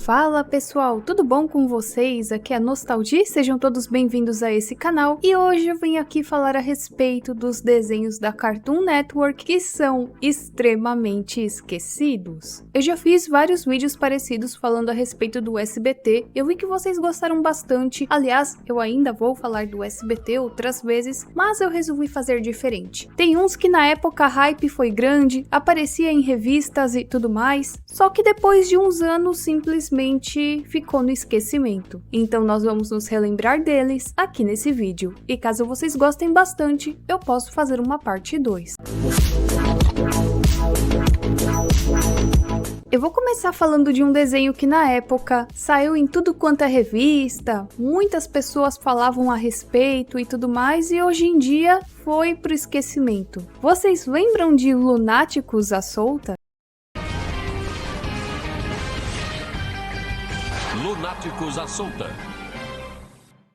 Fala pessoal, tudo bom com vocês? Aqui é a Nostalgia, sejam todos bem-vindos a esse canal e hoje eu venho aqui falar a respeito dos desenhos da Cartoon Network que são extremamente esquecidos. Eu já fiz vários vídeos parecidos falando a respeito do SBT, eu vi que vocês gostaram bastante, aliás, eu ainda vou falar do SBT outras vezes, mas eu resolvi fazer diferente. Tem uns que na época a hype foi grande, aparecia em revistas e tudo mais, só que depois de uns anos simplesmente ficou no esquecimento. Então nós vamos nos relembrar deles aqui nesse vídeo. E caso vocês gostem bastante, eu posso fazer uma parte 2. Eu vou começar falando de um desenho que na época saiu em tudo quanto é revista, muitas pessoas falavam a respeito e tudo mais, e hoje em dia foi pro esquecimento. Vocês lembram de Lunáticos à Solta? Lunáticos à Solta.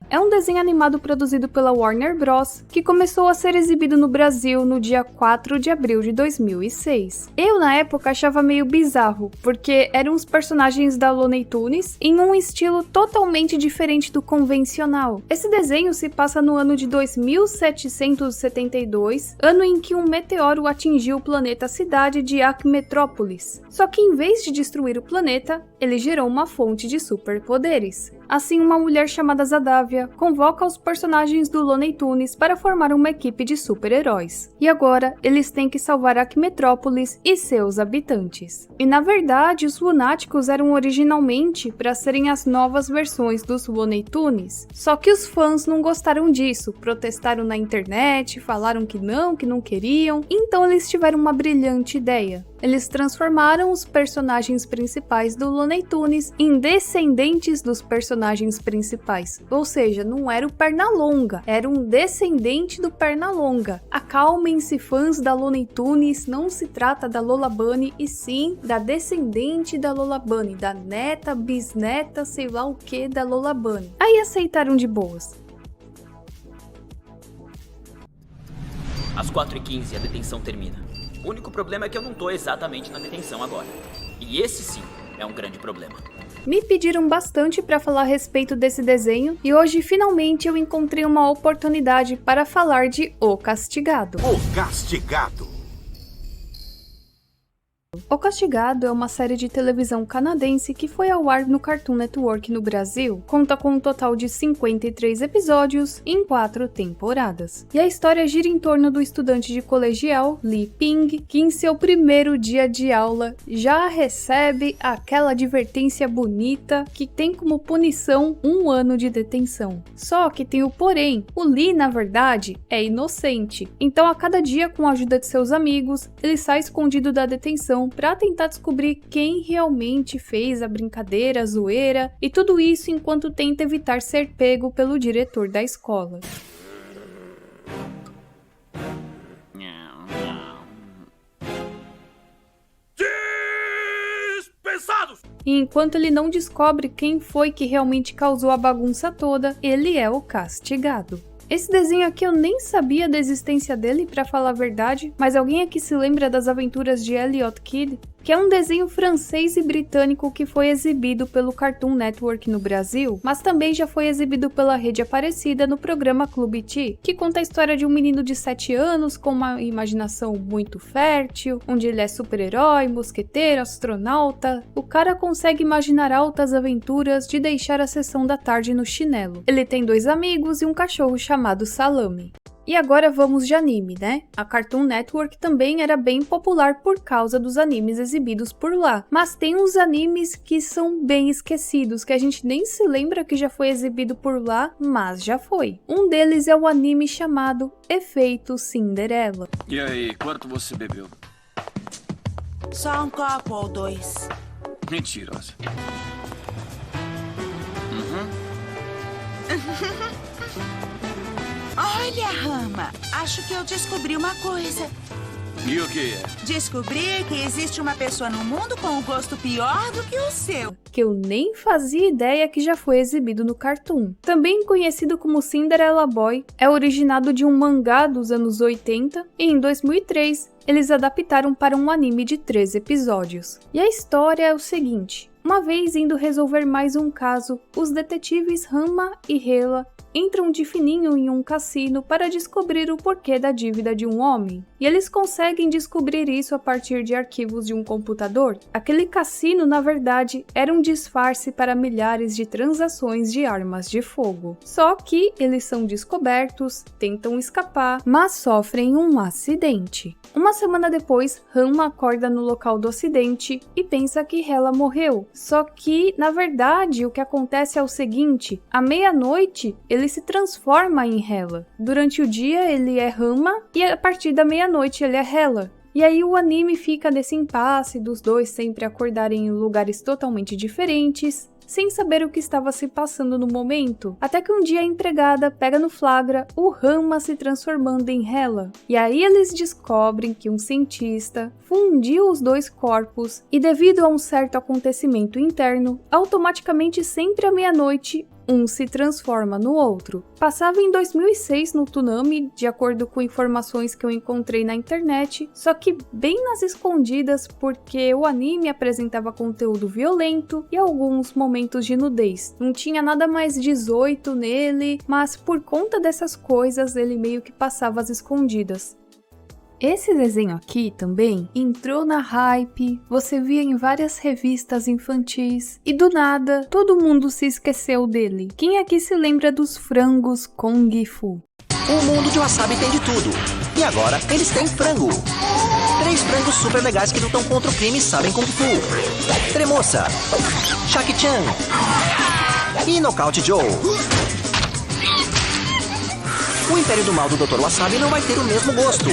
É um desenho animado produzido pela Warner Bros, que começou a ser exibido no Brasil no dia 4 de abril de 2006. Eu, na época, achava meio bizarro, porque eram os personagens da Looney Tunes em um estilo totalmente diferente do convencional. Esse desenho se passa no ano de 2772, ano em que um meteoro atingiu o planeta cidade de Acmetrópolis. Só que em vez de destruir o planeta, ele gerou uma fonte de superpoderes. Assim, uma mulher chamada Zadavia convoca os personagens do Looney Tunes para formar uma equipe de super-heróis. E agora, eles têm que salvar Acmetrópolis e seus habitantes. E na verdade, os Lunáticos eram originalmente para serem as novas versões dos Looney Tunes. Só que os fãs não gostaram disso, protestaram na internet, falaram que não queriam, então eles tiveram uma brilhante ideia. Eles transformaram os personagens principais do Looney Tunes em descendentes dos personagens principais. Ou seja, não era o Pernalonga, era um descendente do Pernalonga. Acalmem-se, fãs da Looney Tunes, não se trata da Lola Bunny, e sim da descendente da Lola Bunny, da neta, bisneta, sei lá o que da Lola Bunny. Aí aceitaram de boas. Às 4h15 a detenção termina. O único problema é que eu não tô exatamente na detenção agora. E esse sim é um grande problema. Me pediram bastante para falar a respeito desse desenho e hoje finalmente eu encontrei uma oportunidade para falar de O Castigado. O Castigado. O Castigado é uma série de televisão canadense que foi ao ar no Cartoon Network no Brasil. Conta com um total de 53 episódios em 4 temporadas. E a história gira em torno do estudante de colegial, Li Ping, que em seu primeiro dia de aula já recebe aquela advertência bonita que tem como punição 1 ano de detenção. Só que tem o porém, o Li na verdade é inocente. Então a cada dia, com a ajuda de seus amigos, ele sai escondido da detenção para tentar descobrir quem realmente fez a brincadeira, a zoeira, e tudo isso enquanto tenta evitar ser pego pelo diretor da escola. Dispensados! E enquanto ele não descobre quem foi que realmente causou a bagunça toda, ele é o castigado. Esse desenho aqui eu nem sabia da existência dele, pra falar a verdade, mas alguém aqui se lembra das aventuras de Elliot Kid? Que é um desenho francês e britânico que foi exibido pelo Cartoon Network no Brasil, mas também já foi exibido pela rede Aparecida no programa Clube T, que conta a história de um menino de 7 anos com uma imaginação muito fértil, onde ele é super-herói, mosqueteiro, astronauta. O cara consegue imaginar altas aventuras de deixar a sessão da tarde no chinelo. Ele tem 2 amigos e um cachorro chamado Salame. E agora vamos de anime, né? A Cartoon Network também era bem popular por causa dos animes exibidos por lá. Mas tem uns animes que são bem esquecidos, que a gente nem se lembra que já foi exibido por lá, mas já foi. Um deles é o anime chamado Efeito Cinderela. E aí, quanto você bebeu? Só um copo ou 2. Mentirosa. Olha, Rama, acho que eu descobri uma coisa. E o que é? Descobri que existe uma pessoa no mundo com um gosto pior do que o seu. Que eu nem fazia ideia que já foi exibido no Cartoon. Também conhecido como Cinderella Boy, é originado de um mangá dos anos 80 e em 2003 eles adaptaram para um anime de 3 episódios. E a história é o seguinte: Uma vez indo resolver mais um caso, os detetives Ranma e Hela entram de fininho em um cassino para descobrir o porquê da dívida de um homem. E eles conseguem descobrir isso a partir de arquivos de um computador. Aquele cassino, na verdade, era um disfarce para milhares de transações de armas de fogo. Só que eles são descobertos, tentam escapar, mas sofrem um acidente. Uma semana depois, Ranma acorda no local do acidente e pensa que Hela morreu. Só que, na verdade, o que acontece é o seguinte: à meia-noite, ele se transforma em Hela. Durante o dia, ele é Ranma e a partir da meia-noite, ele é Hela. E aí o anime fica nesse impasse dos dois sempre acordarem em lugares totalmente diferentes, sem saber o que estava se passando no momento, até que um dia a empregada pega no flagra o Ranma se transformando em Hela. E aí eles descobrem que um cientista fundiu os dois corpos e, devido a um certo acontecimento interno, automaticamente sempre à meia-noite um se transforma no outro. Passava em 2006 no Toonami, de acordo com informações que eu encontrei na internet, só que bem nas escondidas porque o anime apresentava conteúdo violento e alguns momentos de nudez. Não tinha nada mais 18 nele, mas por conta dessas coisas ele meio que passava às escondidas. Esse desenho aqui também entrou na hype, você via em várias revistas infantis e do nada todo mundo se esqueceu dele. Quem aqui se lembra dos frangos Kung Fu? O mundo de Wasabi tem de tudo. E agora eles têm frango. 3 frangos super legais que lutam contra o crime e sabem Kung Fu. Tremoça, Shaki-chan e Knockout Joe. O Império do Mal do Dr. Wasabi não vai ter o mesmo gosto.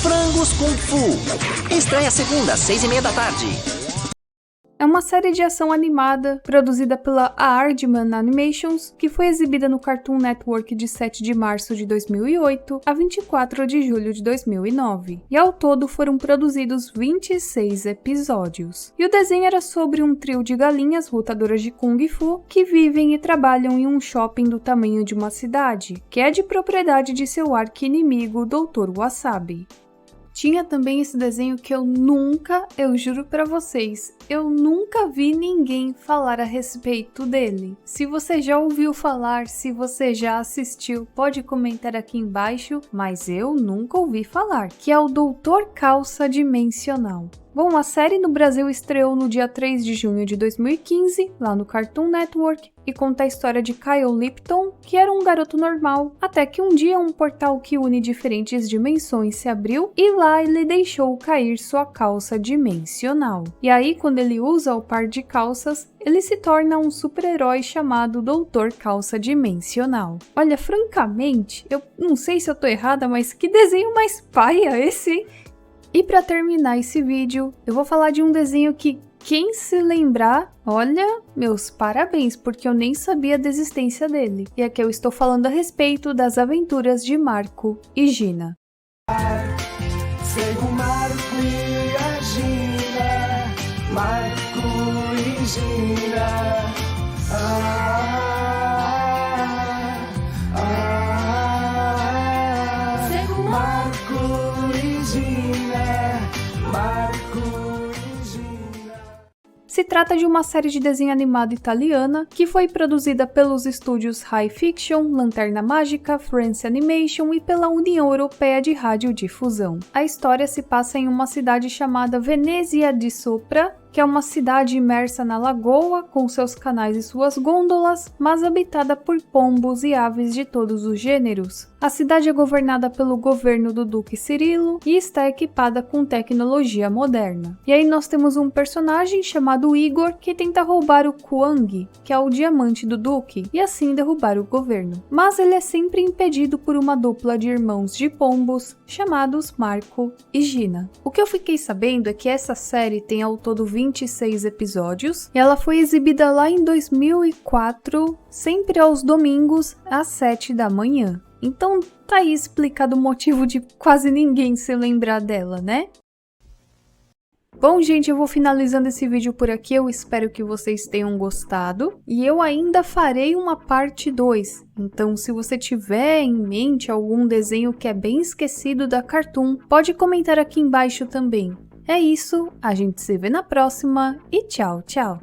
Frangos Kung Fu. Estreia segunda, 6:30 da tarde. É uma série de ação animada produzida pela Aardman Animations, que foi exibida no Cartoon Network de 7 de março de 2008 a 24 de julho de 2009. E ao todo foram produzidos 26 episódios. E o desenho era sobre um trio de galinhas lutadoras de Kung Fu que vivem e trabalham em um shopping do tamanho de uma cidade, que é de propriedade de seu arqui-inimigo, Dr. Wasabi. Tinha também esse desenho que eu juro pra vocês, eu nunca vi ninguém falar a respeito dele. Se você já ouviu falar, se você já assistiu, pode comentar aqui embaixo, mas eu nunca ouvi falar, que é o Doutor Calça Dimensional. Bom, a série no Brasil estreou no dia 3 de junho de 2015, lá no Cartoon Network, e conta a história de Kyle Lipton, que era um garoto normal, até que um dia um portal que une diferentes dimensões se abriu e lá ele deixou cair sua calça dimensional. E aí, quando ele usa o par de calças, ele se torna um super-herói chamado Doutor Calça Dimensional. Olha, francamente, eu não sei se eu tô errada, mas que desenho mais paia esse, hein? E para terminar esse vídeo, eu vou falar de um desenho que quem se lembrar, olha, meus parabéns, porque eu nem sabia da existência dele. E aqui eu estou falando a respeito das aventuras de Marco e Gina. Segue o Marco e a Gina, Marco e Gina. Segue o Marco e Gina, Marco e Gina. Se trata de uma série de desenho animado italiana que foi produzida pelos estúdios High Fiction, Lanterna Mágica, France Animation e pela União Europeia de Radiodifusão. A história se passa em uma cidade chamada Venezia di Sopra, que é uma cidade imersa na lagoa, com seus canais e suas gôndolas, mas habitada por pombos e aves de todos os gêneros. A cidade é governada pelo governo do Duque Cirilo e está equipada com tecnologia moderna. E aí nós temos um personagem chamado Igor que tenta roubar o Kuang, que é o diamante do Duque, e assim derrubar o governo. Mas ele é sempre impedido por uma dupla de irmãos de pombos, chamados Marco e Gina. O que eu fiquei sabendo é que essa série tem ao todo 26 episódios, e ela foi exibida lá em 2004, sempre aos domingos, às 7 da manhã. Então tá aí explicado o motivo de quase ninguém se lembrar dela, né? Bom, gente, eu vou finalizando esse vídeo por aqui, eu espero que vocês tenham gostado, e eu ainda farei uma parte 2, então se você tiver em mente algum desenho que é bem esquecido da Cartoon, pode comentar aqui embaixo também. É isso, a gente se vê na próxima e tchau, tchau!